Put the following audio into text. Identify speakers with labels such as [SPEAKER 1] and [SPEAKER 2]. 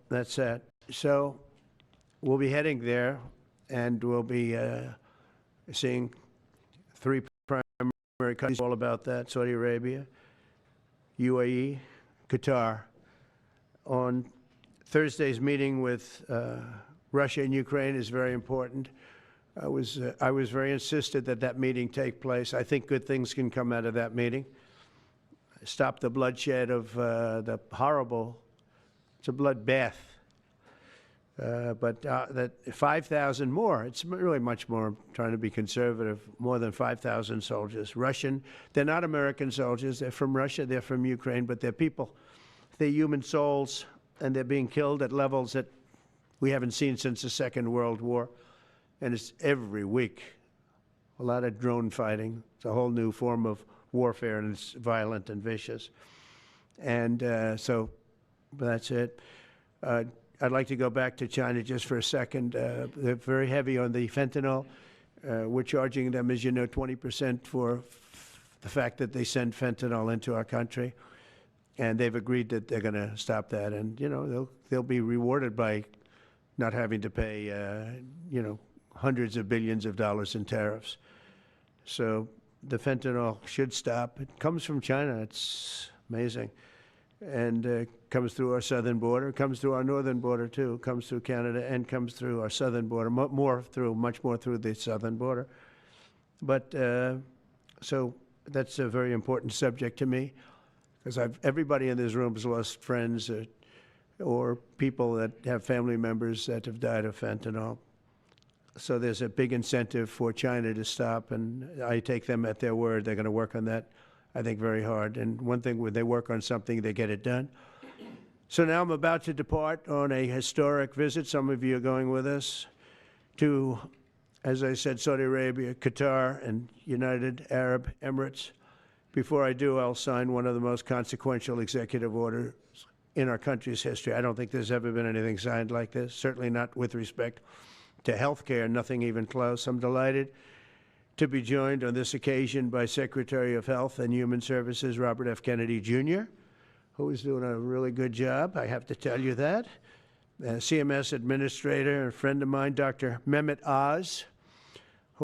[SPEAKER 1] that's that. So we'll be heading there, and we'll be seeing 3 primary countries, all about that: Saudi Arabia, UAE, Qatar. On Thursday's meeting with Russia and Ukraine is very important. I was very insistent that that meeting take place. I think good things can come out of that meeting. Stop the bloodshed of the horrible, it's a bloodbath. But that 5,000 more, it's really much more, I'm trying to be conservative, more than 5,000 soldiers. Russian, they're not American soldiers, they're from Russia, they're from Ukraine, but they're people. They're human souls, and they're being killed at levels that we haven't seen since the Second World War. And it's every week. A lot of drone fighting. It's a whole new form of warfare, and it's violent and vicious. And so that's it. I'd like to go back to China just for a second. They're very heavy on the fentanyl. We're charging them, as you know, 20% for the fact that they send fentanyl into our country. And they've agreed that they're going to stop that. And, you know, they'll be rewarded by not having to pay, you know, hundreds of billions of dollars in tariffs. So the fentanyl should stop. It comes from China. It's amazing. And comes through our southern border, comes through our northern border too, comes through Canada, and comes through our southern border, much more through the southern border. But so that's a very important subject to me, because everybody in this room has lost friends or people that have family members that have died of fentanyl. So there's a big incentive for China to stop, and I take them at their word. They're going to work on that, I think, very hard. And one thing, when they work on something, they get it done. So now I'm about to depart on a historic visit. Some of you are going with us to, as I said, Saudi Arabia, Qatar, and United Arab Emirates. Before I do, I'll sign one of the most consequential executive orders in our country's history. I don't think there's ever been anything signed like this, certainly not with respect to health care, nothing even close. I'm delighted to be joined on this occasion by Secretary of Health and Human Services Robert F. Kennedy, Jr., who is doing a really good job, I have to tell you that. CMS Administrator, a friend of mine, Dr. Mehmet Oz,